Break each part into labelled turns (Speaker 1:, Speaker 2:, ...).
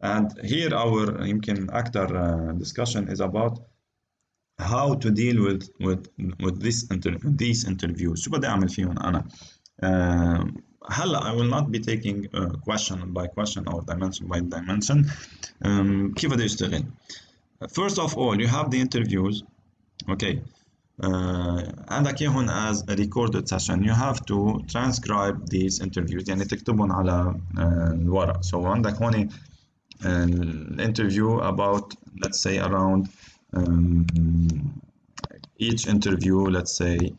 Speaker 1: And here our يمكن أكتر discussion is about how to deal with these interviews. شو بدي أعمل فيهم أنا؟ هلا I will not be taking question by question or dimension by dimension. كيف بدي أشتغل؟ First of all, you have the interviews. Okay. عندك إياهم as a recorded session. You have to transcribe these interviews. يعني تكتبهم على الورق. So عندك هون interview about, let's say, around each interview, let's say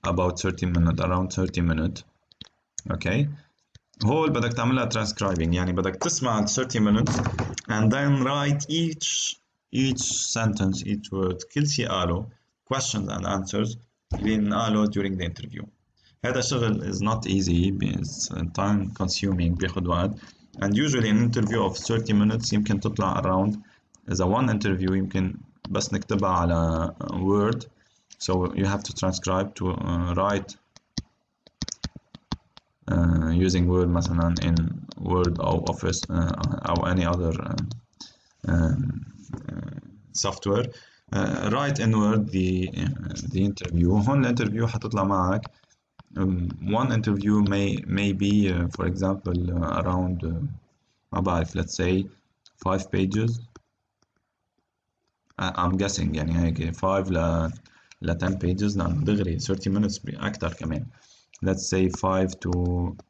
Speaker 1: about 30 minutes, around 30 minutes. Okay. هول بدك تعملها transcribing. يعني بدك تسمع 30 minutes and then write each sentence, each word, كل شيء قاله, questions and answers اللي انقالوا during the interview. هذا الشغل is not easy, it's time consuming, بياخد وقت. And usually an interview of 30 minutes يمكن تطلع around إذا one interview يمكن بس نكتبها على word. So you have to transcribe to write using Word مثلا in Word أو Office أو any other software. Write in Word the interview. هون الانترفيو حتطلع معك. One interview may be for example around ما بعرف, let's say 5 pages. I'm guessing يعني هيك 5 ل 10 pages لأنه دغري 30 minutes أكتر كمان. Let's say 5 to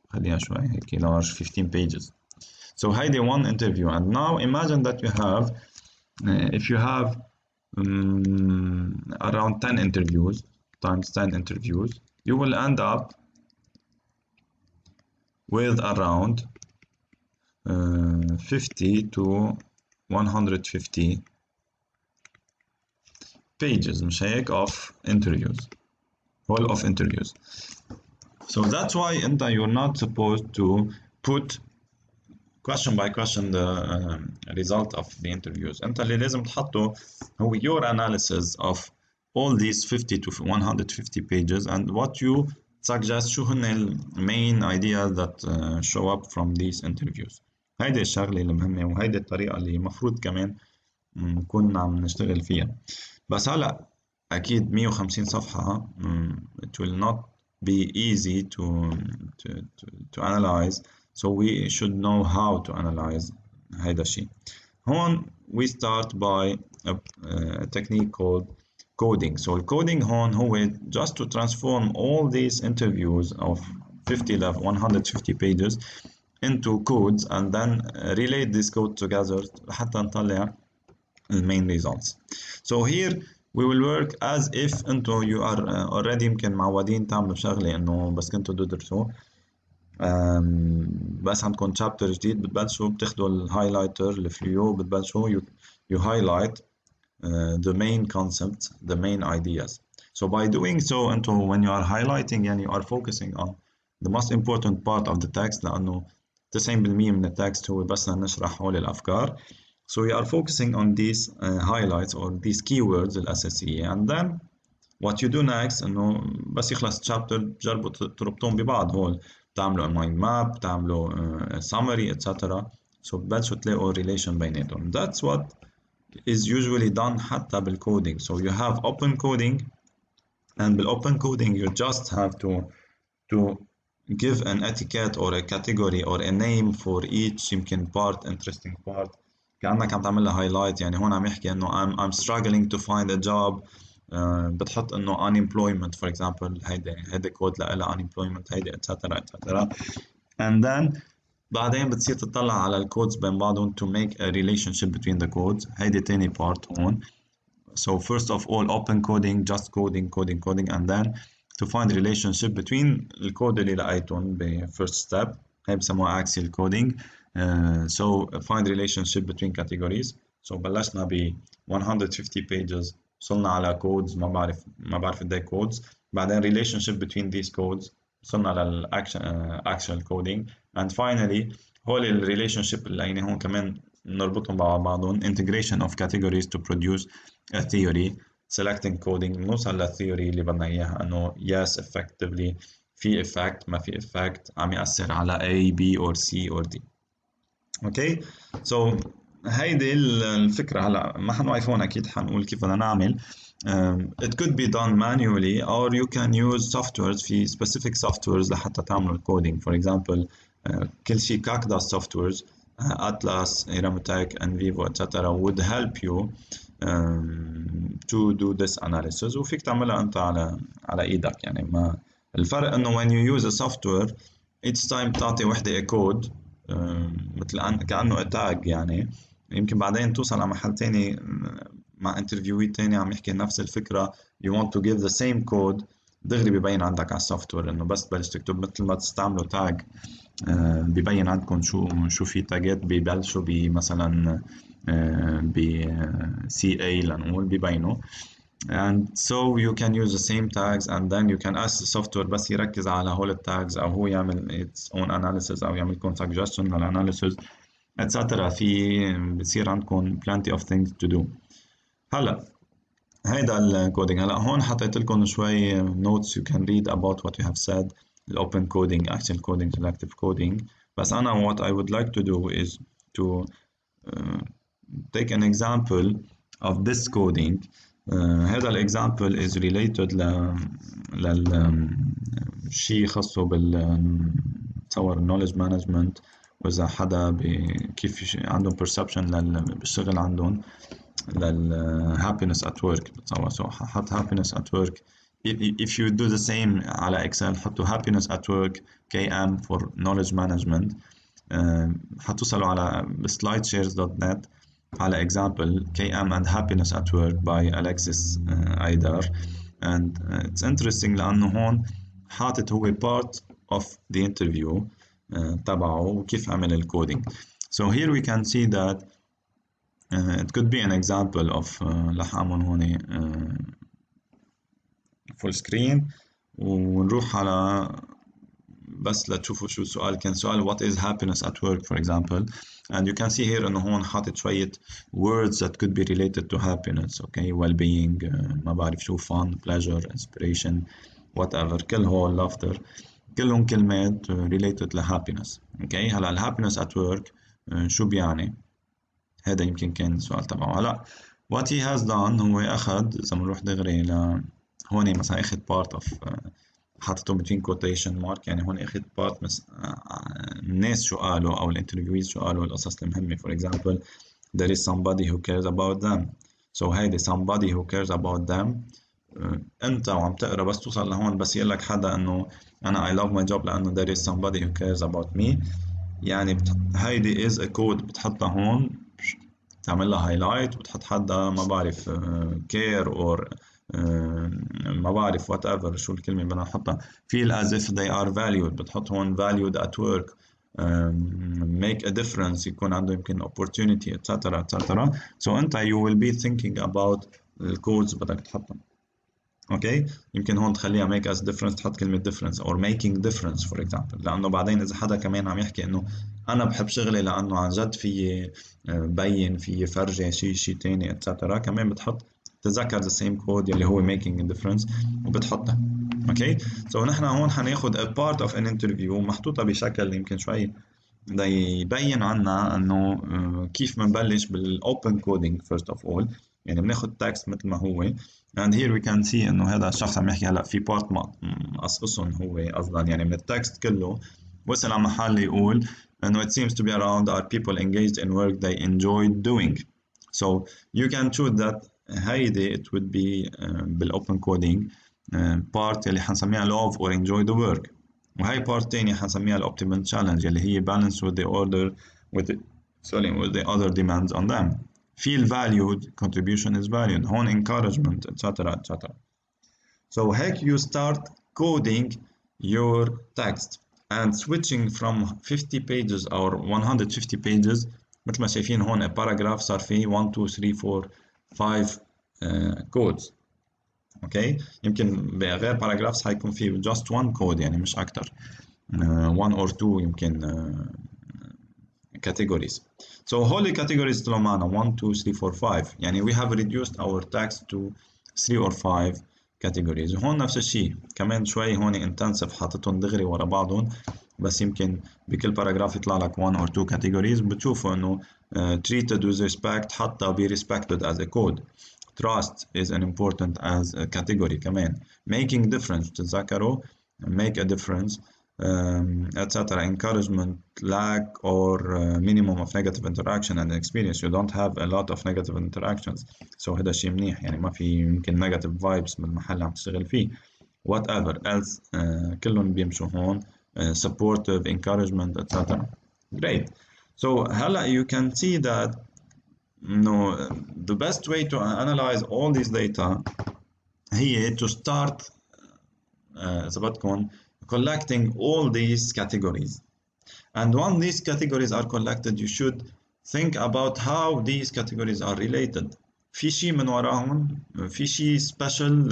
Speaker 1: خليها شوي هيك large 15 pages. So هيدي one interview. And now imagine that you have if you have around 10 interviews times 10 interviews, you will end up with around 50 to 150 pages مش هيك of interviews, full of interviews. So that's why you're not supposed to put question by question the result of the interviews. انت اللي لازم تحطه هو your analysis of all these 50 to 150 pages and what you suggest شو هن ال main ideas that show up from these interviews. هيدي الشغلة المهمة وهيدي الطريقة اللي مفروض كمان نكون عم نشتغل فيها. بس هلا أكيد 150 صفحة it will not be easy to analyze. So we should know how to analyze هيدا الشيء. هون we start by a technique called coding. So الcoding هون هو just to transform all these interviews of 50 to 150 pages into codes and then relate this code together حتى نطلع the main results. So here we will work as if انتو you are already يمكن معودين تعملوا شغلة انه بس كنتوا تدرسوا بس عندكم chapter جديد بتبلشوا بتاخدوا الهايلايتر الفلويو بتبلشوا you highlight the main concepts, the main ideas. So by doing so انتو when you are highlighting يعني you are focusing on the most important part of the text لأنه 90% من التكست هو بس نشرح هول الأفكار. So we are focusing on these highlights or these keywords الأساسية and then what you do next إنه بس يخلص chapter بجربوا تربطون ببعض هول بتعملوا mind map بتعملوا summary etc. So بتبلشوا تلاقوا relation بيناتهم. That's what is usually done حتى بالcoding. So you have open coding and بالopen coding you just have to give an etiquette or a category or a name for each يمكن part interesting part كأنك عم تعمل له highlight. يعني هون عم يحكي إنه I'm struggling to find a job. بتحط إنه unemployment for example هيدا كود لها unemployment هيدا etc. and then بعدين بتصير تطلع على الكودز بين بعضهم to make a relationship between the codes. هيدي تاني part هون. So first of all open coding just coding and then to find relationship between الكود اللي لقيتهم ب first step هي بسموها axial coding. So find relationship between categories. So بلشنا ب 150 pages وصلنا على codes ما بعرف قد ايه codes. بعدين relationship between these codes وصلنا لل actual coding and finally هول ال relationship اللي لقينا هون كمان نربطهم مع بعضهم integration of categories to produce a theory selecting coding نوصل للثيوري اللي بدنا اياها انه yes effectively في effect ما في effect عم يأثر على A B or C or D. اوكي سو هيدي الفكرة. هلا ما حنوقف هون، اكيد حنقول كيف بدنا نعمل. it could be done manually or you can use softwares. في specific softwares لحتى تعملوا الكودينج. for example كل شيء كاكداس softwares Atlas, Iramatech, and Vivo, etc. would help you to do this analysis. وفيك تعملها انت على ايدك. يعني ما الفرق انه when you use a software each time بتعطي وحدة كود مثل كأنه اتاج. يعني يمكن بعدين توصل على محل تاني مع انترفيوي تاني عم يحكي نفس الفكرة you want to give the same code دغري ببين عندك على السوفت وير انه بس تبلش تكتب مثل ما تستعملوا تاج ببين عندكم شو في تاجات ببلشوا بمثلا ب CA لنقول ببينوا. and so you can use the same tags and then you can ask the software بس يركز على هول التاجز او هو يعمل its own analysis او يعمل لكم suggestion للاناليسيس etc. في بصير عندكم plenty of things to do. هلا هيدا الكودينج. هلا هون حطيت لكم شوي notes you can read about what we have said. open coding, actual coding, selective coding. بس أنا what I would like to do is to take an example of this coding. هذا الexample is related للشيء خاصه تصور knowledge management. وإذا حدا كيف عندهم perception بالشغل عندهم happiness at work بتصور. so حط happiness at work. if you do the same على Excel حطوا happiness at work KM for knowledge management. حتوصلوا على slideshares.net على example KM and happiness at work by Alexis Aidar. and it's interesting لأنه هون حاطط هو part of the interview تبعه وكيف عمل الكودينج. so here we can see that it could be an example of رح أعمل هون full screen ونروح على بس لتشوفوا شو السؤال. كان سؤال what is happiness at work for example. and you can see here إنه هون حاطط شوية words that could be related to happiness. okay well-being ما بعرف شو fun pleasure inspiration whatever كل هول laughter كلهم كلمات related ل happiness. okay هلا happiness at work شو بيعني؟ هذا يمكن كان السؤال تبعه. هلا what he has done هو أخذ إذا بنروح دغري هون مثلا أخذ part of حاطته between quotation mark. يعني هون أخذ part الناس شو قالوا أو الانترفيوز شو قالوا القصص المهمة. for example there is somebody who cares about them. so هيدي somebody who cares about them أنت وعم تقرأ بس توصل لهون بس يقول لك حدا إنه أنا I love my job لأنه there is somebody who cares about me. يعني هيدي is a code بتحطها هون تعمل لها highlight وتحط حدا ما بعرف care or ما بعرف whatever شو الكلمة بدنا نحطها. feel as if they are valued بتحط هون valued at work. make a difference يكون عنده يمكن opportunity etc etc. so أنت you will be thinking about الكودز بدك تحطهم. اوكي يمكن هون تخليها make us difference تحط كلمة difference or making difference for example. لأنه بعدين إذا حدا كمان عم يحكي إنه أنا بحب شغلي لأنه عن جد في بين في فرجة شيء تاني etc. كمان بتحط تذكر the same code يلي هو making a difference وبتحطها. اوكي so نحن هون حناخد a part of an interview محطوطة بشكل يمكن شوي دا يبين عنا انه كيف بنبلش بالاوبن كودينج first of all. يعني بناخد تكست مثل ما هو and here we can see انه هذا الشخص عم يحكي هلا في بارت مقصقصهم هو اصلا يعني من التكست كله وصل على محل يقول انه it seems to be around are people engaged in work they enjoy doing. so you can choose that هيدي it would be بالاوبن كودينج part اللي حنسميها love or enjoy the work. وهي بارت تانية حنسميها الأوبتيمال تشالنج اللي هي balance with the order with the other demands on them. feel valued contribution is valued هون encouragement etc etc. so هيك you start coding your text and switching from 50 pages or 150 pages مثل ما شايفين هون a paragraph صار فيه 1 2 3 4 5 codes. اوكي يمكن بغير باراجرافز حيكون في just one code يعني مش اكتر 1 or 2 يمكن categories. so هول categories طلعوا معنا 1 2 3 4 5 يعني we have reduced our text to 3 or 5 categories. وهون نفس الشيء كمان شوي هون intensive حاططهم دغري ورا بعضهم، بس يمكن بكل باراجراف يطلع لك 1 or 2 categories. بتشوفوا انه treated with respect حتى be respected as a code. Trust is an important as a category كمان. Making difference تتذكروا make a difference etc. Encouragement, lack or minimum of negative interaction and experience. You don't have a lot of negative interactions. So هذا شيء منيح، يعني ما في يمكن negative vibes بالمحل اللي عم تشتغل فيه. Whatever else كلهم بيمشوا هون. Supportive, encouragement etc. Great. So هلا you can see that the best way to analyze all these data هي to start إذا بدكم collecting all these categories. And when these categories are collected, you should think about how these categories are related. في شيء من وراهم، في شيء special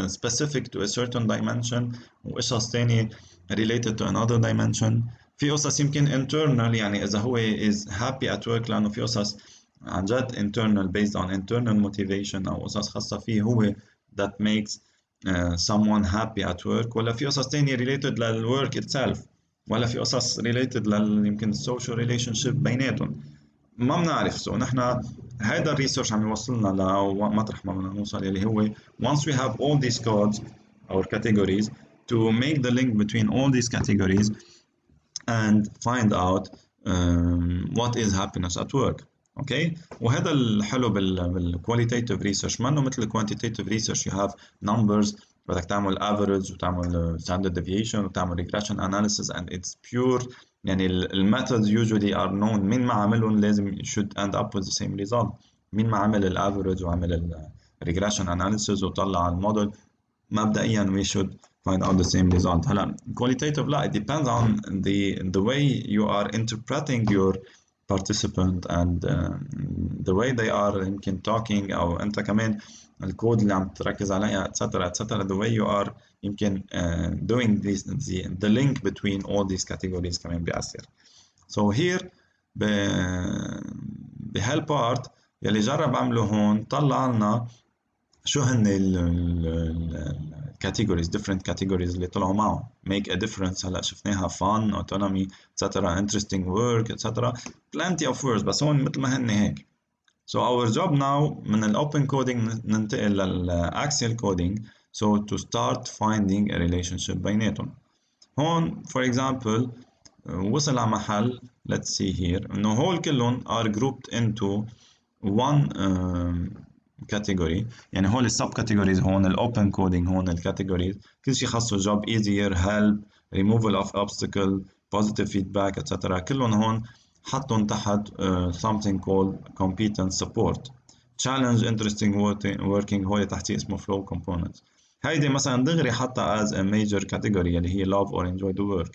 Speaker 1: specific to a certain dimension، وقصص تانية related to another dimension. في قصص يمكن internal، يعني إذا هو is happy at work، لأنه في قصص عن جد internal based on internal motivation، أو قصص خاصة فيه هو that makes someone happy at work، ولا في قصص تانية related للwork itself، ولا في قصص related يمكن السوشيال ريليشن شيب بيناتهم. ما بنعرف. سو نحن هذا الريسيرش عم يوصلنا لمطرح ما بدنا نوصل، اللي هو once we have all these codes or categories to make the link between all these categories and find out what is happiness at work. اوكي وهذا الحلو بالكواليتيف ريسيرش، ما انه مثل الكوانتيتيف ريسيرش you have numbers، بدك تعمل average وتعمل standard deviation وتعمل regression analysis and it's pure، يعني الميثودز usually are known. مين ما عملهم لازم should end up with the same result. مين ما عمل الافريج وعمل regression analysis وطلع الموديل، مبدئيا we should find out the same result. هلا qualitative لا، it depends on the way you are interpreting your participant and the way they are يمكن talking، أو أنت كمان الكود اللي عم تركز عليها etc etc. the way you are يمكن doing this the link between all these categories كمان بيأثر. So here بهالبارت يلي جرب عمله هون طلع لنا شو هن الكاتيجوريز different categories اللي طلعوا معه. make a difference هلا شفناها fun autonomy etc interesting work etc plenty of words، بس هون مثل ما هن هيك. so our job now من ال open coding ننتقل لل axial coding so to start finding a relationship بيناتهم. هون for example وصل على محل let's see here انه هول كلهم are grouped into one category. يعني هول السب كاتيجوريز هون الاوبن كودينج، هون الكاتيجوريز كل شيء خاصه job easier help removal of obstacle positive feedback etc. كلهم هون حطهم تحت something called competence support challenge interesting working هول تحتيه اسمه flow components. هيدي مثلا دغري حتى as a major category اللي هي love or enjoy the work.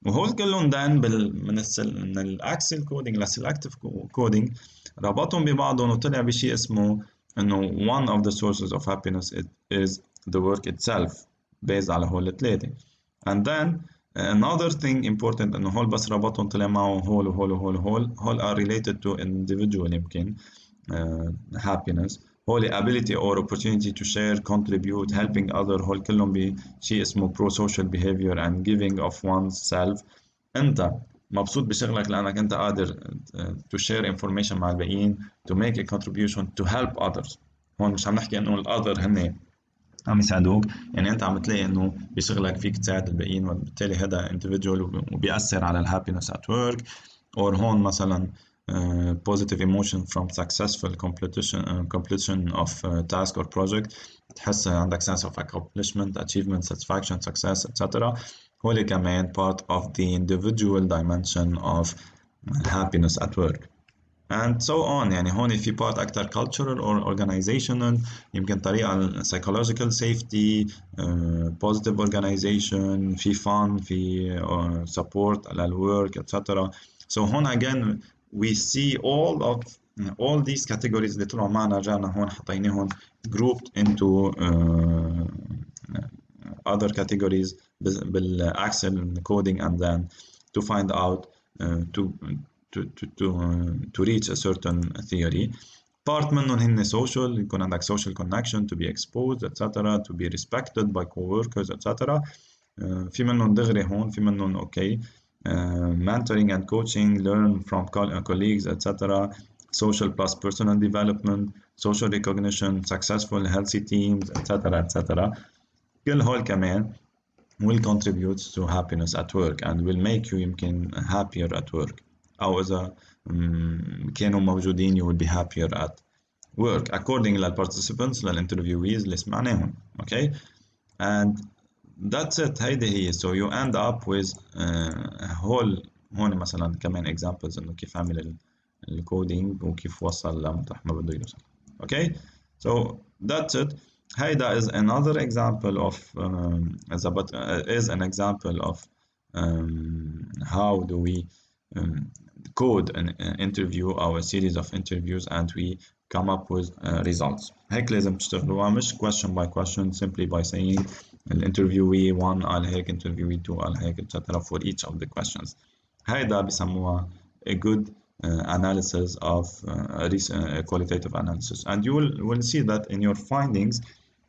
Speaker 1: وهول كلهم دان من الاكسل كودينج للسلكتيف كودينج ربطهم ببعضهم وطلع بشيء اسمه انه one of the sources of happiness is the work itself based على هول الثلاثه. and then another thing important انه هول بس ربطهم طلع معه هول وهول وهول وهول هول are related to individual يمكن happiness. هول ability or opportunity to share contribute helping other هول كلهم بشيء اسمه pro social behavior and giving of oneself. انت مبسوط بشغلك لانك انت قادر to share information مع الباقيين to make a contribution to help others. هون مش عم نحكي انه الاذر هن عم يساعدوك، يعني انت عم تلاقي انه بشغلك فيك تساعد الباقيين وبالتالي هذا individual وبيأثر على الهابينس at work. or هون مثلا positive emotion from successful completion of task or project، تحس عندك sense of accomplishment achievement satisfaction success etc. هول كمان part of the individual dimension of happiness at work and so on. يعني هون في part أكتر cultural or organizational، يمكن طريقة psychological safety positive organization، في fun في support للwork etc. so هون again we see all these categories اللي طلعوا معنا رجعنا هون حطيناهم grouped into other categories بالaxial coding and then to find out to reach a certain theory. part منهم هن social، يكون عندك social connection to be exposed etc to be respected by coworkers etc. في منهم دغري هون، في منهم اوكي mentoring and coaching, learn from colleagues etc. social plus personal development, social recognition, successful healthy teams etc etc. كل هول كمان will contribute to happiness at work and will make you يمكن happier at work، أو إذا كانوا موجودين you will be happier at work according للparticipants للinterviewees اللي سمعناهم. okay and that's it. هيدي هي. so you end up with whole. هون مثلا كمان examples إنه كيف عمل الكودينج وكيف وصل لمطرح ما بده يوصل. okay so that's it. هيدا is another example of is an example of how do we code an interview or a series of interviews and we come up with results. هيك لازم تشتغلوها، مش question by question simply by saying الانترفيوي 1 قال هيك، interviewee 2 قال هيك etc for each of the questions. هيدا بسموها a good analysis of qualitative analysis, and you will see that in your findings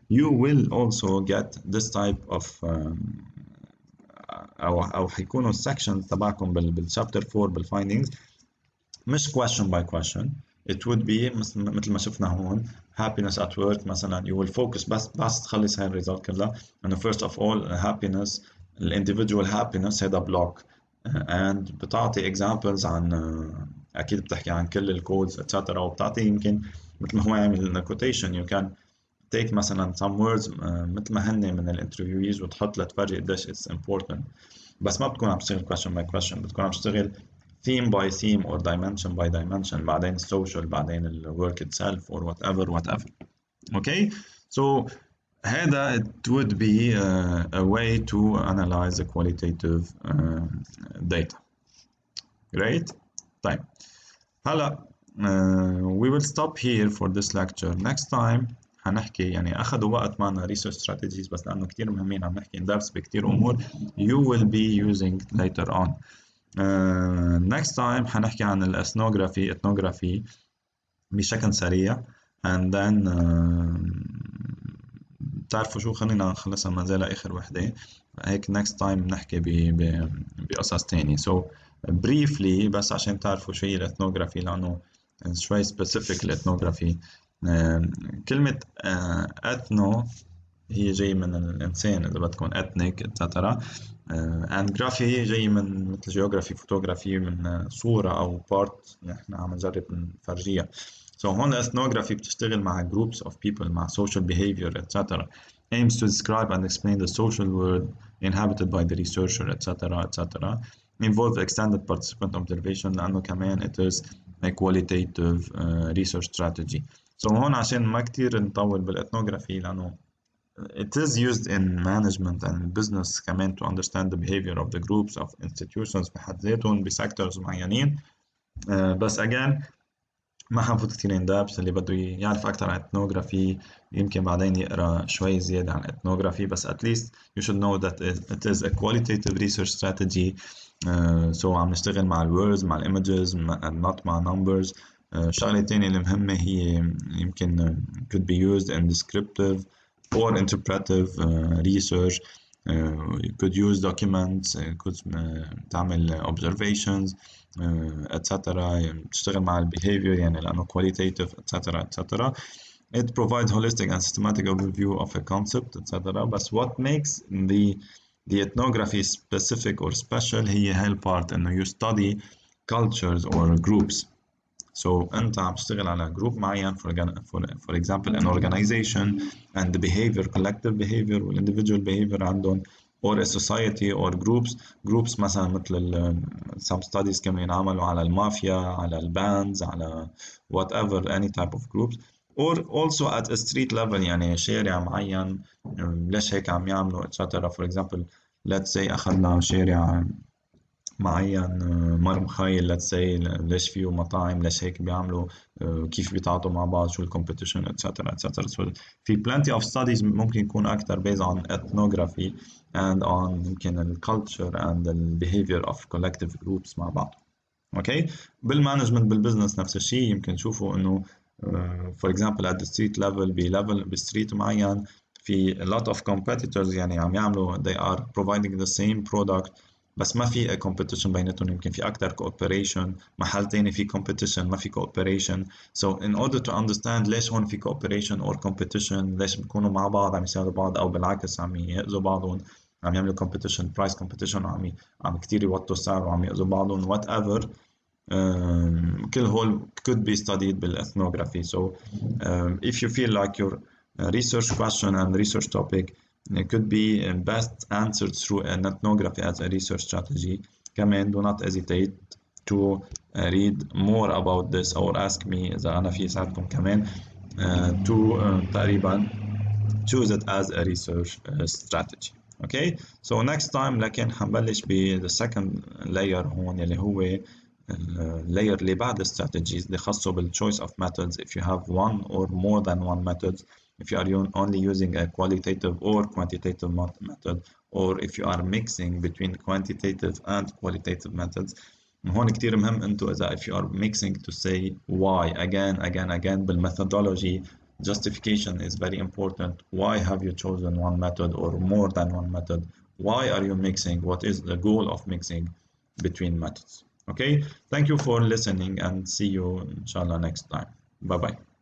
Speaker 1: you will also get this type of او حيكونوا السكشنز تبعكم بالشابتر 4 بالفايندينجز مش question by question. it would be مثل ما شفنا هون happiness at work مثلا you will focus بس تخلص هاي الريزلت كلها انه first of all happiness individual happiness هذا block and بتعطي examples عن اكيد بتحكي عن كل الكودز etc وبتعطي يمكن مثل ما هو عامل quotation you can take مثلا some words مثل ما هن من الانترفيويز وتحط لتفرجي قديش it's important، بس ما بتكون عم تشتغل question by question، بتكون عم تشتغل theme by theme or dimension by dimension، بعدين social، بعدين ال work itself or whatever. okay so هذا it would be a way to analyze the qualitative data. great. طيب هلا we will stop here for this lecture. next time هنحكي يعني أخذوا وقت معنا research strategies بس لأنه كتير مهمين عم نحكي in depth بكتير أمور you will be using later on. next time هنحكي عن ethnography بشكل سريع and then بتعرفوا شو، خلينا نخلصها ما زال آخر وحدة هيك next time نحكي بقصص تاني. so briefly بس عشان تعرفوا شو هي الإثنوغرافي لأنه شوي specific الإثنوغرافي. كلمة ethno هي جاي من الإنسان إذا بدكم ethnic etc and graphy جاي من مثل geography photography من صورة أو part نحن عم نجرب نفرجيها. so هون ethnography بتشتغل مع groups of people مع social behavior etc aims to describe and explain the social world inhabited by the researcher etc involve extended participant observation لأنه كمان it is a qualitative research strategy. so هون عشان ما كتير نطول بالإثنوغرافي لأنه it is used in management and business كمان to understand the behavior of the groups of institutions بحد ذاتهم بسيكتورز معينين. بس again ما حنفوت كتير in depth. اللي بده يعرف أكتر عن ethnography يمكن بعدين يقرأ شوي زيادة عن ethnography بس at least you should know that it is a qualitative research strategy. so عم نشتغل مع الwords مع images not مع numbers. شغلة تانية اللي مهمة هي يمكن could be used in descriptive or interpretive research. You could use documents, could تعمل observations etc. تشتغل مع behavior يعني لأنه qualitative etc. It provides holistic and systematic overview of a concept etc. but what makes the ethnography specific or special هي هاي part إنه you study cultures or groups. so أنت عم تشتغل على group معين for example an organization and the behavior collective behavior وال individual behavior عندهم or a society or groups مثلا مثل some studies كانوا ينعملوا على المافيا على الباندز على whatever any type of groups or also at a street level يعني شارع معين ليش هيك عم يعملوا etc. for example let's say أخذنا شارع معين مخيل let's say ليش فيه مطاعم ليش هيك بيعملوا كيف بيتعاطوا مع بعض شو الكومبيتيشن etc. so في plenty of studies ممكن يكون أكتر based on ethnography and on يمكن ال culture and the behavior of collective groups مع بعض. اوكي بالمانجمنت بالبزنس نفس الشيء يمكن تشوفوا انه for example at the street level بستريت معين في a lot of competitors يعني عم يعملوا they are providing the same product بس ما في competition بيناتهم يمكن في أكتر cooperation محل تاني في competition ما في cooperation so in order to understand ليش هون في cooperation or competition ليش بيكونوا مع بعض عم يساعدوا بعض أو بالعكس عم يأذوا بعضهم عم يعملوا competition price competition عم كتير يوطوا السعر وعم يأذوا بعضهم whatever كل هول could be studied بالethnography so if you feel like your research question and research topic it could be best answered through an ethnography as a research strategy كمان do not hesitate to read more about this or ask me إذا أنا في ساعدكم كمان to تقريبا choose it as a research strategy okay so next time لكن حنبلش ب the second layer هون اللي هو layer اللي بعد strategies اللي خاصه بال choice of methods if you have one or more than one methods if you are only using a qualitative or quantitative method or if you are mixing between quantitative and qualitative methods هون كتير مهم انتو اذا if you are mixing to say why again بالmethodology justification is very important why have you chosen one method or more than one method why are you mixing what is the goal of mixing between methods okay thank you for listening and see you inshallah next time bye bye